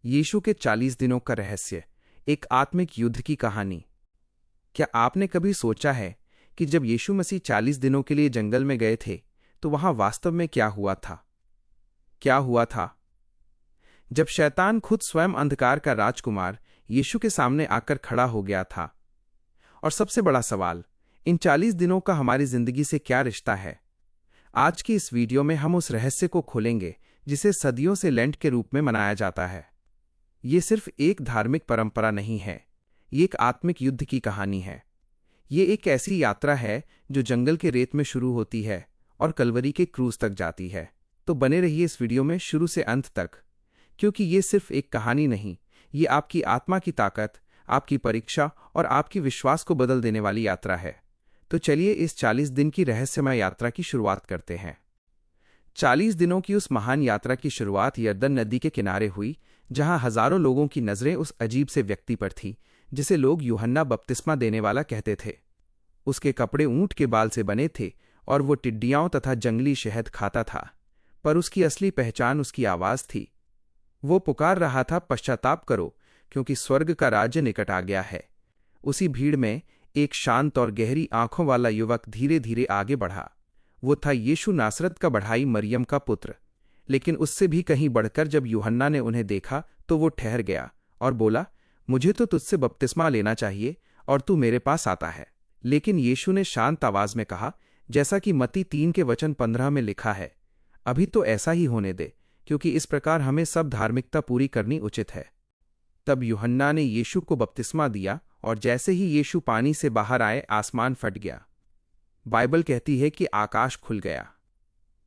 यीशु के 40 दिनों का रहस्य, एक आत्मिक युद्ध की कहानी। क्या आपने कभी सोचा है कि जब यीशु मसीह 40 दिनों के लिए जंगल में गए थे तो वहां वास्तव में क्या हुआ था? क्या हुआ था जब शैतान खुद स्वयं अंधकार का राजकुमार यीशु के सामने आकर खड़ा हो गया था? और सबसे बड़ा सवाल, इन 40 दिनों का हमारी जिंदगी से क्या रिश्ता है? आज की इस वीडियो में हम उस रहस्य को खोलेंगे जिसे सदियों से लेंट के रूप में मनाया जाता है। ये सिर्फ एक धार्मिक परंपरा नहीं है, ये एक आत्मिक युद्ध की कहानी है। ये एक ऐसी यात्रा है जो जंगल के रेत में शुरू होती है और कलवरी के क्रूज तक जाती है। तो बने रहिए इस वीडियो में शुरू से अंत तक, क्योंकि ये सिर्फ एक कहानी नहीं, ये आपकी आत्मा की ताकत, आपकी परीक्षा और आपकी विश्वास को बदल देने वाली यात्रा है। तो चलिए इस 40 दिन की रहस्यमय यात्रा की शुरुआत करते हैं। 40 दिनों की उस महान यात्रा की शुरुआत यरदन नदी के किनारे हुई, जहां हजारों लोगों की नजरें उस अजीब से व्यक्ति पर थी जिसे लोग यूहन्ना बपतिस्मा देने वाला कहते थे। उसके कपड़े ऊंट के बाल से बने थे और वो टिड्डियों तथा जंगली शहद खाता था, पर उसकी असली पहचान उसकी आवाज थी। वो पुकार रहा था, पश्चाताप करो, क्योंकि स्वर्ग का राज्य निकट आ गया है। उसी भीड़ में एक शांत और गहरी आंखों वाला युवक धीरे धीरे आगे बढ़ा। वो था यीशु, नासरत का बढ़ाई मरियम का पुत्र। लेकिन उससे भी कहीं बढ़कर जब यूहन्ना ने उन्हें देखा तो वो ठहर गया और बोला, मुझे तो तुझसे बपतिस्मा लेना चाहिए और तू मेरे पास आता है। लेकिन यीशु ने शांत आवाज में कहा, जैसा कि मत्ती 3 के वचन 15 में लिखा है, अभी तो ऐसा ही होने दे, क्योंकि इस प्रकार हमें सब धार्मिकता पूरी करनी उचित है। तब यूहन्ना ने यीशु को बपतिस्मा दिया और जैसे ही यीशु पानी से बाहर आए, आसमान फट गया। बाइबल कहती है कि आकाश खुल गया।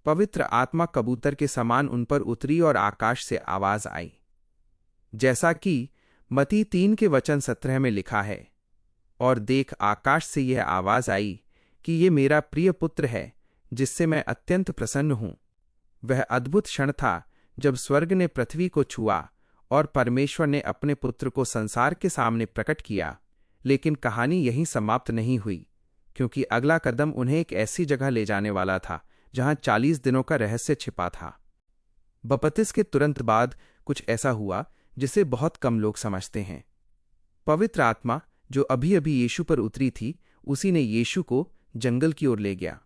पवित्र आत्मा कबूतर के समान उन पर उतरी और आकाश से आवाज आई, जैसा कि मत्ती 3 के वचन 17 में लिखा है, और देख, आकाश से यह आवाज आई कि ये मेरा प्रिय पुत्र है जिससे मैं अत्यंत प्रसन्न हूं। वह अद्भुत क्षण था जब स्वर्ग ने पृथ्वी को छुआ और परमेश्वर ने अपने पुत्र को संसार के सामने प्रकट किया। लेकिन कहानी यहीं समाप्त नहीं हुई, क्योंकि अगला कदम उन्हें एक ऐसी जगह ले जाने वाला था जहां 40 दिनों का रहस्य छिपा था। बपतिस्मा के तुरंत बाद कुछ ऐसा हुआ जिसे बहुत कम लोग समझते हैं। पवित्र आत्मा जो अभी अभी यीशु पर उतरी थी, उसी ने यीशु को जंगल की ओर ले गया।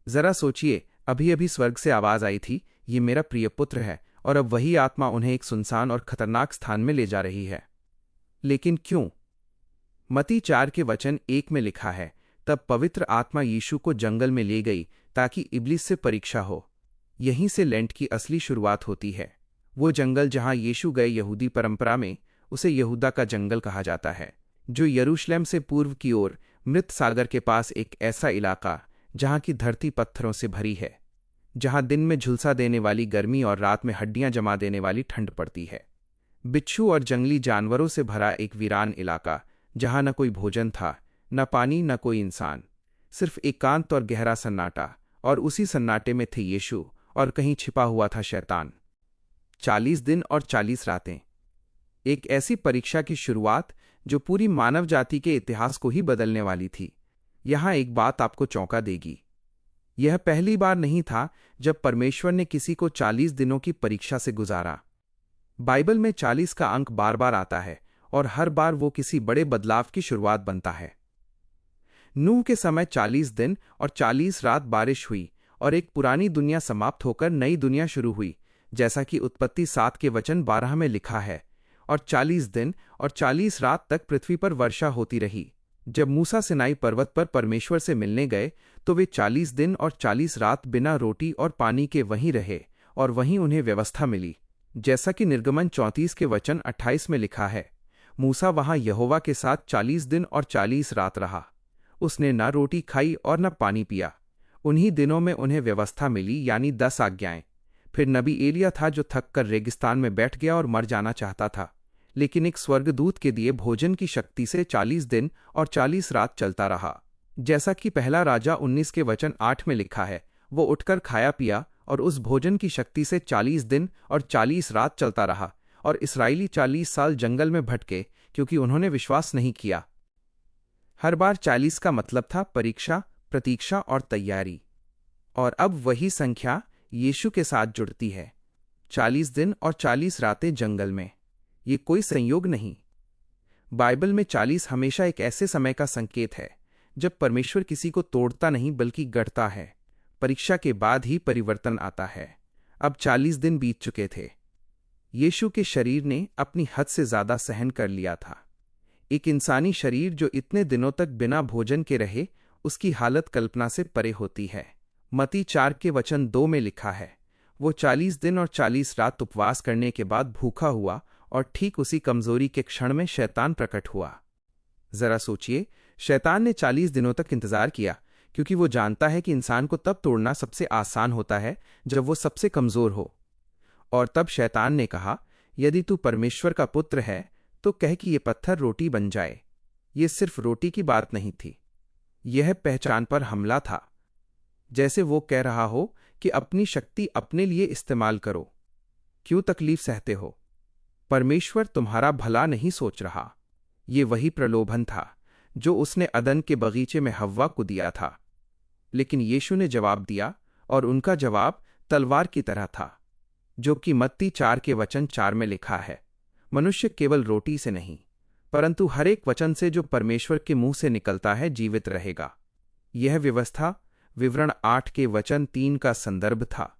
जरा सोचिए, अभी अभी स्वर्ग से आवाज आई थी, ये मेरा प्रिय पुत्र है, और अब वही आत्मा उन्हें एक सुनसान और खतरनाक स्थान में ले जा रही है। लेकिन क्यों? मत्ती 4 के वचन 1 में लिखा है, तब पवित्र आत्मा यीशु को जंगल में ले गई ताकि इब्लीस से परीक्षा हो। यहीं से लेंट की असली शुरुआत होती है। वो जंगल जहां यीशु गए, यहूदी परंपरा में उसे यहूदा का जंगल कहा जाता है, जो यरूशलेम से पूर्व की ओर मृत सागर के पास एक ऐसा इलाका जहां की धरती पत्थरों से भरी है, जहां दिन में झुलसा देने वाली गर्मी और रात में हड्डियां जमा देने वाली ठंड पड़ती है। बिच्छू और जंगली जानवरों से भरा एक वीरान इलाका, जहां न कोई भोजन था, न पानी, न कोई इंसान, सिर्फ एकांत और गहरा सन्नाटा। और उसी सन्नाटे में थे यीशु और कहीं छिपा हुआ था शैतान। 40 दिन और 40 रातें, एक ऐसी परीक्षा की शुरुआत जो पूरी मानव जाति के इतिहास को ही बदलने वाली थी। यहां एक बात आपको चौंका देगी, यह पहली बार नहीं था जब परमेश्वर ने किसी को 40 दिनों की परीक्षा से गुजारा। बाइबल में 40 का अंक बार बार आता है और हर बार वो किसी बड़े बदलाव की शुरुआत बनता है। नूह के समय 40 दिन और 40 रात बारिश हुई और एक पुरानी दुनिया समाप्त होकर नई दुनिया शुरू हुई, जैसा कि उत्पत्ति 7 के वचन 12 में लिखा है। और 40 दिन और 40 रात तक पृथ्वी पर वर्षा होती रही। जब मूसा सिनाई पर्वत पर परमेश्वर से मिलने गए तो वे 40 दिन और 40 रात बिना रोटी और पानी के वहीं रहे और वहीं उन्हें व्यवस्था मिली, जैसा कि निर्गमन 34 के वचन 28 में लिखा है। मूसा वहां यहोवा के साथ 40 दिन और 40 रात रहा। उसने न रोटी खाई और न पानी पिया। उन्हीं दिनों में उन्हें व्यवस्था मिली, यानी 10 आज्ञाएं। फिर नबी एलिया था जो थककर रेगिस्तान में बैठ गया और मर जाना चाहता था, लेकिन एक स्वर्गदूत के दिए भोजन की शक्ति से 40 दिन और 40 रात चलता रहा, जैसा कि पहला राजा 19 के वचन 8 में लिखा है। वो उठकर खाया पिया और उस भोजन की शक्ति से 40 दिन और 40 रात चलता रहा, और इस्राएली 40 साल जंगल में भटके क्योंकि उन्होंने विश्वास नहीं किया। हर बार 40 का मतलब था परीक्षा, प्रतीक्षा और तैयारी। और अब वही संख्या यीशु के साथ जुड़ती है। 40 दिन और 40 रातें जंगल में। ये कोई संयोग नहीं। बाइबल में 40 हमेशा एक ऐसे समय का संकेत है जब परमेश्वर किसी को तोड़ता नहीं बल्कि गढ़ता है। परीक्षा के बाद ही परिवर्तन आता है। अब 40 दिन बीत चुके थे। यीशु के शरीर ने अपनी हद से ज्यादा सहन कर लिया था। एक इंसानी शरीर जो इतने दिनों तक बिना भोजन के रहे, उसकी हालत कल्पना से परे होती है। मत्ती 4 के वचन 2 में लिखा है, वो 40 दिन और 40 रात उपवास करने के बाद भूखा हुआ और ठीक उसी कमजोरी के क्षण में शैतान प्रकट हुआ। जरा सोचिए, शैतान ने 40 दिनों तक इंतजार किया, क्योंकि वो जानता है कि इंसान को तब तोड़ना सबसे आसान होता है जब वो सबसे कमजोर हो। और तब शैतान ने कहा, यदि तू परमेश्वर का पुत्र है तो कह कि ये पत्थर रोटी बन जाए। ये सिर्फ रोटी की बात नहीं थी, यह पहचान पर हमला था। जैसे वो कह रहा हो कि अपनी शक्ति अपने लिए इस्तेमाल करो, क्यों तकलीफ सहते हो, परमेश्वर तुम्हारा भला नहीं सोच रहा। ये वही प्रलोभन था जो उसने अदन के बगीचे में हव्वा को दिया था। लेकिन यीशु ने जवाब दिया, और उनका जवाब तलवार की तरह था, जो कि मत्ती 4 के वचन 4 में लिखा है, मनुष्य केवल रोटी से नहीं परंतु हर एक वचन से जो परमेश्वर के मुंह से निकलता है जीवित रहेगा। यह व्यवस्था विवरण 8 के वचन 3 का संदर्भ था।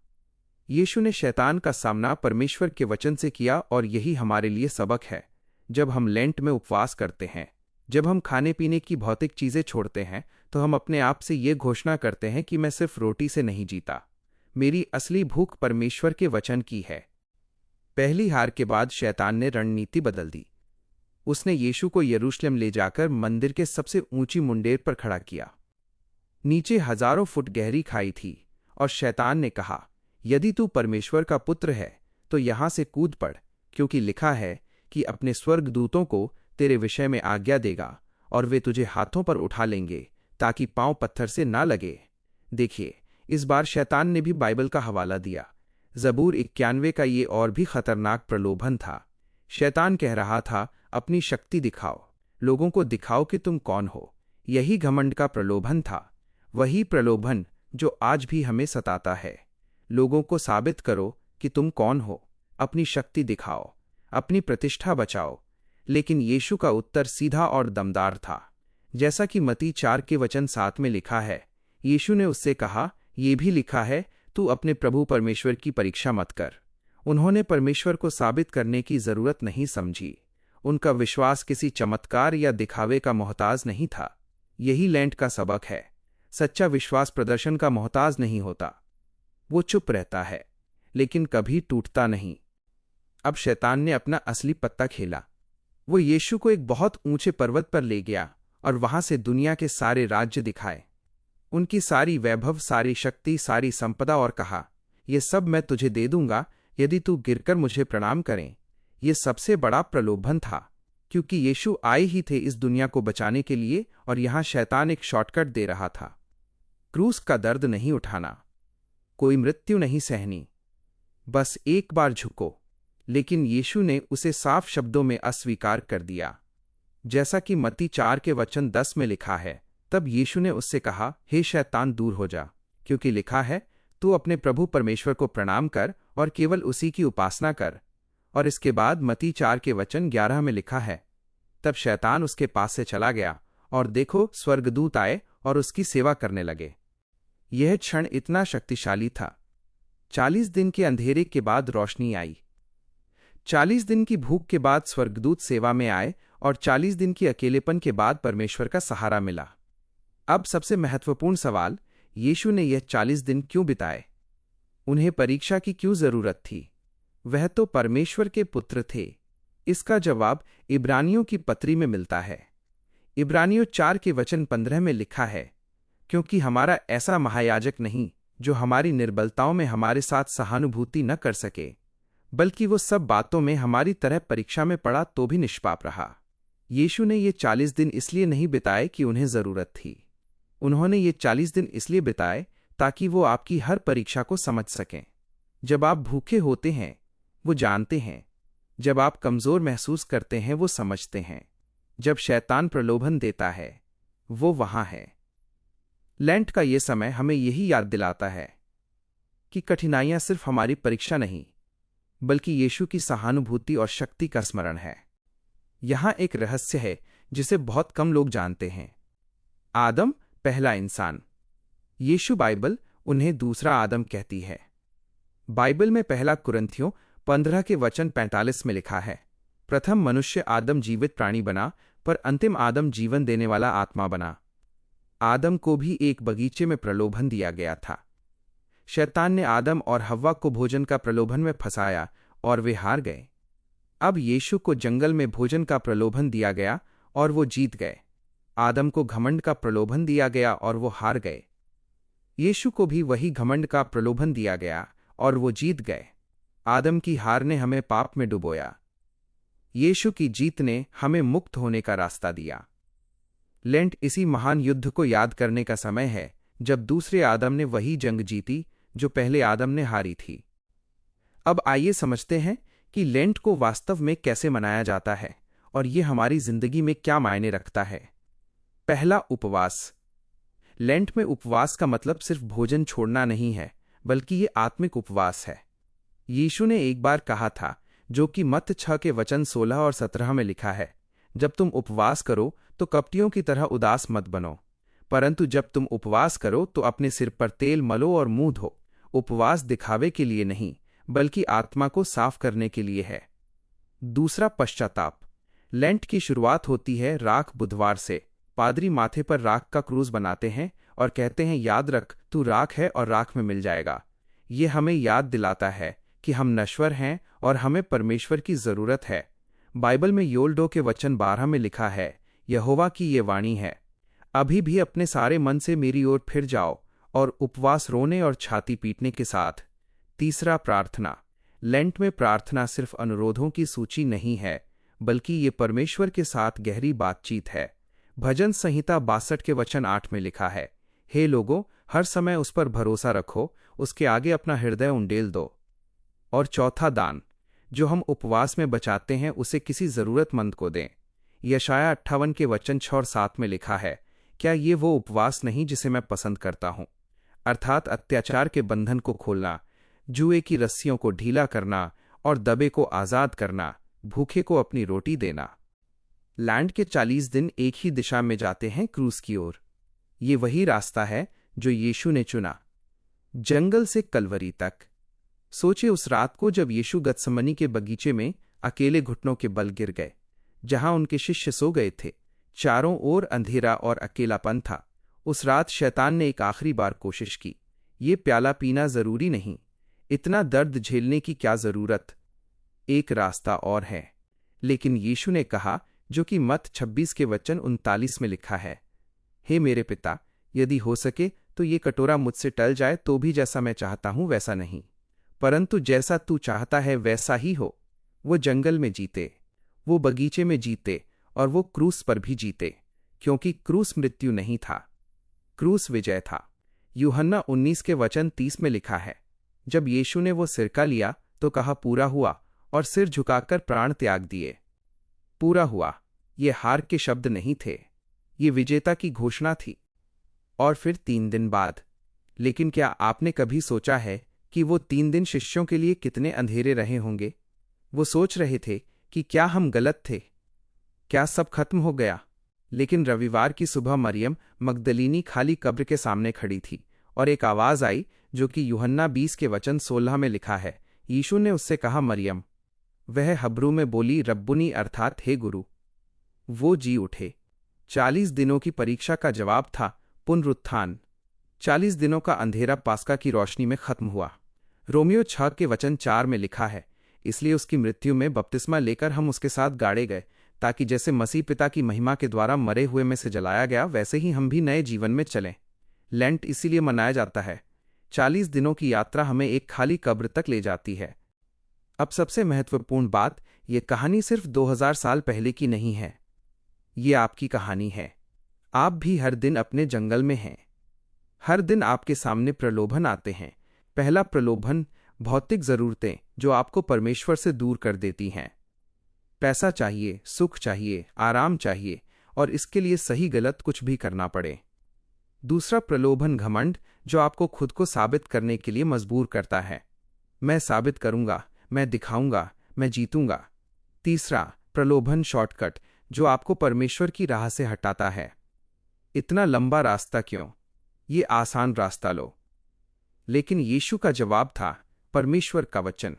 यीशु ने शैतान का सामना परमेश्वर के वचन से किया, और यही हमारे लिए सबक है। जब हम लेंट में उपवास करते हैं, जब हम खाने पीने की भौतिक चीजें छोड़ते हैं, तो हम अपने आप से ये घोषणा करते हैं कि मैं सिर्फ रोटी से नहीं जीता, मेरी असली भूख परमेश्वर के वचन की है। पहली हार के बाद शैतान ने रणनीति बदल दी। उसने यीशु को यरूशलेम ले जाकर मंदिर के सबसे ऊंची मुंडेर पर खड़ा किया। नीचे हजारों फुट गहरी खाई थी, और शैतान ने कहा, यदि तू परमेश्वर का पुत्र है तो यहां से कूद पड़, क्योंकि लिखा है कि अपने स्वर्गदूतों को तेरे विषय में आज्ञा देगा और वे तुझे हाथों पर उठा लेंगे ताकि पांव पत्थर से ना लगे। देखिए, इस बार शैतान ने भी बाइबल का हवाला दिया। ज़बूर 91 का ये और भी खतरनाक प्रलोभन था। शैतान कह रहा था, अपनी शक्ति दिखाओ, लोगों को दिखाओ कि तुम कौन हो। यही घमंड का प्रलोभन था, वही प्रलोभन जो आज भी हमें सताता है। लोगों को साबित करो कि तुम कौन हो, अपनी शक्ति दिखाओ, अपनी प्रतिष्ठा बचाओ। लेकिन यीशु का उत्तर सीधा और दमदार था। जैसा कि मत्ती 4 के वचन 7 में लिखा है, यीशु ने उससे कहा, ये भी लिखा है, तू अपने प्रभु परमेश्वर की परीक्षा मत कर। उन्होंने परमेश्वर को साबित करने की जरूरत नहीं समझी। उनका विश्वास किसी चमत्कार या दिखावे का मोहताज नहीं था। यही लेंट का सबक है। सच्चा विश्वास प्रदर्शन का मोहताज नहीं होता। वो चुप रहता है, लेकिन कभी टूटता नहीं। अब शैतान ने अपना असली पत्ता खेला। वो यीशु को एक बहुत ऊंचे पर्वत पर ले गया और वहां से दुनिया के सारे राज्य दिखाए, उनकी सारी वैभव, सारी शक्ति, सारी संपदा, और कहा, ये सब मैं तुझे दे दूंगा यदि तू गिरकर मुझे प्रणाम करें। ये सबसे बड़ा प्रलोभन था, क्योंकि यीशु आए ही थे इस दुनिया को बचाने के लिए, और यहां शैतान एक शॉर्टकट दे रहा था। क्रूस का दर्द नहीं उठाना, कोई मृत्यु नहीं सहनी, बस एक बार झुको। लेकिन यीशु ने उसे साफ शब्दों में अस्वीकार कर दिया। जैसा कि मत्ती 4 के वचन 10 में लिखा है, तब यीशु ने उससे कहा, हे शैतान, दूर हो जा, क्योंकि लिखा है, तू अपने प्रभु परमेश्वर को प्रणाम कर और केवल उसी की उपासना कर। और इसके बाद मत्ती 4 के वचन 11 में लिखा है, तब शैतान उसके पास से चला गया, और देखो, स्वर्गदूत आए और उसकी सेवा करने लगे। यह क्षण इतना शक्तिशाली था। 40 दिन के अंधेरे के बाद रोशनी आई। 40 दिन की भूख के बाद स्वर्गदूत सेवा में आए, और 40 दिन की अकेलेपन के बाद परमेश्वर का सहारा मिला। अब सबसे महत्वपूर्ण सवाल, यीशु ने यह 40 दिन क्यों बिताए? उन्हें परीक्षा की क्यों जरूरत थी? वह तो परमेश्वर के पुत्र थे। इसका जवाब इब्रानियों की पत्री में मिलता है। इब्रानियों 4 के वचन 15 में लिखा है, क्योंकि हमारा ऐसा महायाजक नहीं जो हमारी निर्बलताओं में हमारे साथ सहानुभूति न कर सके, बल्कि वो सब बातों में हमारी तरह परीक्षा में पड़ा तो भी निष्पाप रहा। यीशु ने ये 40 दिन इसलिए नहीं बिताए कि उन्हें जरूरत थी। उन्होंने ये 40 दिन इसलिए बिताए ताकि वो आपकी हर परीक्षा को समझ सकें। जब आप भूखे होते हैं, वो जानते हैं। जब आप कमजोर महसूस करते हैं, वो समझते हैं। जब शैतान प्रलोभन देता है, वो वहां है। लेंट का ये समय हमें यही याद दिलाता है कि कठिनाइयां सिर्फ हमारी परीक्षा नहीं, बल्कि यीशु की सहानुभूति और शक्ति का स्मरण है। यहाँ एक रहस्य है जिसे बहुत कम लोग जानते हैं। आदम पहला इंसान। यीशु बाइबल उन्हें दूसरा आदम कहती है। बाइबल में पहला कुरिन्थियों 15 के वचन 45 में लिखा है, प्रथम मनुष्य आदम जीवित प्राणी बना, पर अंतिम आदम जीवन देने वाला आत्मा बना। आदम को भी एक बगीचे में प्रलोभन दिया गया था। शैतान ने आदम और हव्वा को भोजन का प्रलोभन में फंसाया और वे हार गए। अब यीशु को जंगल में भोजन का प्रलोभन दिया गया और वो जीत गए। आदम को घमंड का प्रलोभन दिया गया और वो हार गए। यीशु को भी वही घमंड का प्रलोभन दिया गया और वो जीत गए। आदम की हार ने हमें पाप में डुबोया। यीशु की जीत ने हमें मुक्त होने का रास्ता दिया। लेंट इसी महान युद्ध को याद करने का समय है जब दूसरे आदम ने वही जंग जीती जो पहले आदम ने हारी थी। अब आइए समझते हैं कि लेंट को वास्तव में कैसे मनाया जाता है और ये हमारी जिंदगी में क्या मायने रखता है। पहला, उपवास। लेंट में उपवास का मतलब सिर्फ भोजन छोड़ना नहीं है, बल्कि ये आत्मिक उपवास है। यीशु ने एक बार कहा था, जो कि मत्ती 6 के वचन 16 और 17 में लिखा है, जब तुम उपवास करो तो कपटियों की तरह उदास मत बनो, परंतु जब तुम उपवास करो तो अपने सिर पर तेल मलो और मुंह धो। उपवास दिखावे के लिए नहीं, बल्कि आत्मा को साफ करने के लिए है। दूसरा, पश्चाताप। लेंट की शुरुआत होती है राख बुधवार से। पादरी माथे पर राख का क्रूस बनाते हैं और कहते हैं, याद रख, तू राख है और राख में मिल जाएगा। ये हमें याद दिलाता है कि हम नश्वर हैं और हमें परमेश्वर की जरूरत है। बाइबल में योएल 2 के वचन 12 में लिखा है, यहोवा की ये वाणी है, अभी भी अपने सारे मन से मेरी ओर फिर जाओ, और उपवास, रोने और छाती पीटने के साथ। तीसरा, प्रार्थना। लेंट में प्रार्थना सिर्फ अनुरोधों की सूची नहीं है, बल्कि ये परमेश्वर के साथ गहरी बातचीत है। भजन संहिता 62 के वचन 8 में लिखा है, हे लोगों, हर समय उस पर भरोसा रखो, उसके आगे अपना हृदय उंडेल दो। और चौथा, दान। जो हम उपवास में बचाते हैं उसे किसी जरूरतमंद को दें। यशाया 58 के वचन 6 और 7 में लिखा है, क्या ये वो उपवास नहीं जिसे मैं पसंद करता हूं, अर्थात अत्याचार के बंधन को खोलना, जुए की रस्सियों को ढीला करना और दबे को आजाद करना, भूखे को अपनी रोटी देना। लैंड के 40 दिन एक ही दिशा में जाते हैं, क्रूस की ओर। ये वही रास्ता है जो यीशु ने चुना, जंगल से कलवरी तक। सोचिए उस रात को जब यीशु गतसमनी के बगीचे में अकेले घुटनों के बल गिर गए, जहां उनके शिष्य सो गए थे। चारों ओर अंधेरा और अकेलापन था। उस रात शैतान ने एक आखिरी बार कोशिश की, ये प्याला पीना जरूरी नहीं, इतना दर्द झेलने की क्या जरूरत, एक रास्ता और है। लेकिन यीशु ने कहा, जो कि मत्ती 26 के वचन 39 में लिखा है, हे मेरे पिता, यदि हो सके तो ये कटोरा मुझसे टल जाए, तो भी जैसा मैं चाहता हूं वैसा नहीं, परंतु जैसा तू चाहता है वैसा ही हो। वो जंगल में जीते, वो बगीचे में जीते, और वो क्रूस पर भी जीते, क्योंकि क्रूस मृत्यु नहीं था, क्रूस विजय था। यूहन्ना 19 के वचन 30 में लिखा है, जब यीशु ने वो सिरका लिया तो कहा, पूरा हुआ, और सिर झुकाकर प्राण त्याग दिए। पूरा हुआ, ये हार के शब्द नहीं थे, ये विजेता की घोषणा थी। और फिर 3 दिन बाद। लेकिन क्या आपने कभी सोचा है कि वो 3 दिन शिष्यों के लिए कितने अंधेरे रहे होंगे? वो सोच रहे थे कि क्या हम गलत थे, क्या सब खत्म हो गया? लेकिन रविवार की सुबह मरियम मगदलीनी खाली कब्र के सामने खड़ी थी, और एक आवाज आई, जो कि यूहन्ना 20 के वचन 16 में लिखा है। यीशु ने उससे कहा, मरियम। वह हब्रू में बोली, रब्बुनी, अर्थात हे गुरु। वो जी उठे। 40 दिनों की परीक्षा का जवाब था पुनरुत्थान। 40 दिनों का अंधेरा पास्का की रोशनी में खत्म हुआ। रोमियो 6 के वचन 4 में लिखा है, इसलिए उसकी मृत्यु में बपतिस्मा लेकर हम उसके साथ गाड़े गए, ताकि जैसे मसीह पिता की महिमा के द्वारा मरे हुए में से जलाया गया, वैसे ही हम भी नए जीवन में चलें। लेंट इसीलिए मनाया जाता है। 40 दिनों की यात्रा हमें एक खाली कब्र तक ले जाती है। अब सबसे महत्वपूर्ण बात, ये कहानी सिर्फ 2000 साल पहले की नहीं है, ये आपकी कहानी है। आप भी हर दिन अपने जंगल में हैं। हर दिन आपके सामने प्रलोभन आते हैं। पहला प्रलोभन, भौतिक जरूरतें जो आपको परमेश्वर से दूर कर देती हैं। पैसा चाहिए, सुख चाहिए, आराम चाहिए, और इसके लिए सही गलत कुछ भी करना पड़े। दूसरा प्रलोभन, घमंड, जो आपको खुद को साबित करने के लिए मजबूर करता है। मैं साबित करूंगा, मैं दिखाऊंगा, मैं जीतूंगा। तीसरा, प्रलोभन शॉर्टकट, जो आपको परमेश्वर की राह से हटाता है। इतना लंबा रास्ता क्यों? ये आसान रास्ता लो। लेकिन यीशु का जवाब था परमेश्वर का वचन।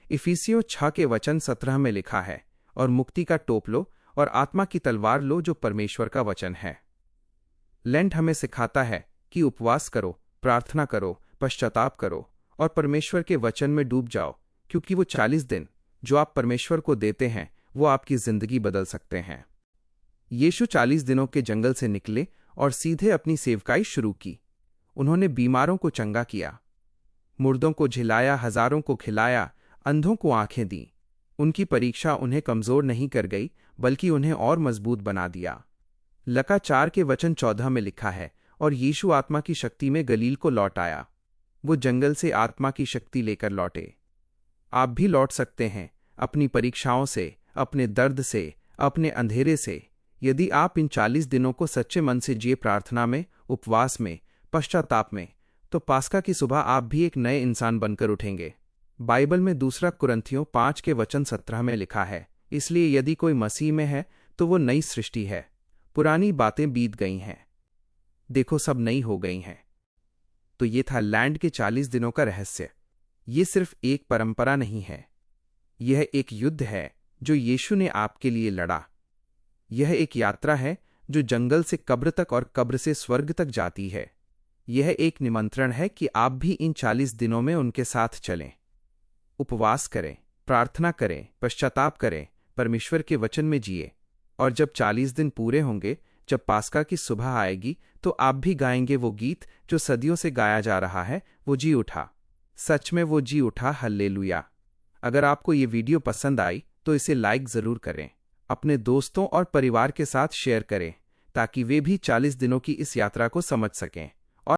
इफिसियों 6 के वचन 17 में लिखा है, और मुक्ति का टोप लो और आत्मा की तलवार लो जो परमेश्वर का वचन है। लेंट हमें सिखाता है कि उपवास करो, प्रार्थना करो, पश्चाताप करो और परमेश्वर के वचन में डूब जाओ, क्योंकि वो 40 दिन जो आप परमेश्वर को देते हैं वो आपकी जिंदगी बदल सकते हैं। यीशु 40 दिनों के जंगल से निकले और सीधे अपनी सेवकाई शुरू की। उन्होंने बीमारों को चंगा किया, मुर्दों को झिलाया, हजारों को खिलाया, अंधों को आंखें दी। उनकी परीक्षा उन्हें कमजोर नहीं कर गई, बल्कि उन्हें और मजबूत बना दिया। लका 4 के वचन 14 में लिखा है, और यीशु आत्मा की शक्ति में गलील को लौट आया। वो जंगल से आत्मा की शक्ति लेकर लौटे। आप भी लौट सकते हैं, अपनी परीक्षाओं से, अपने दर्द से, अपने अंधेरे से। यदि आप इन 40 दिनों को सच्चे मन से जिए, प्रार्थना में, उपवास में, पश्चाताप में, तो पास्का की सुबह आप भी एक नए इंसान बनकर उठेंगे। बाइबल में 2 कुरिन्थियों 5 के वचन 17 में लिखा है, इसलिए यदि कोई मसीह में है तो वो नई सृष्टि है, पुरानी बातें बीत गई हैं, देखो सब नई हो गई हैं। तो ये था लैंड के 40 दिनों का रहस्य। ये सिर्फ एक परंपरा नहीं है, यह एक युद्ध है जो यीशु ने आपके लिए लड़ा। यह एक यात्रा है जो जंगल से कब्र तक और कब्र से स्वर्ग तक जाती है। यह एक निमंत्रण है कि आप भी इन 40 दिनों में उनके साथ चलें। उपवास करें, प्रार्थना करें, पश्चाताप करें, परमेश्वर के वचन में जिए, और जब 40 दिन पूरे होंगे, जब पास्का की सुबह आएगी, तो आप भी गाएंगे वो गीत जो सदियों से गाया जा रहा है, वो जी उठा, सच में वो जी उठा, हल्लेलुया। अगर आपको ये वीडियो पसंद आई तो इसे लाइक जरूर करें, अपने दोस्तों और परिवार के साथ शेयर करें, ताकि वे भी 40 दिनों की इस यात्रा को समझ सकें।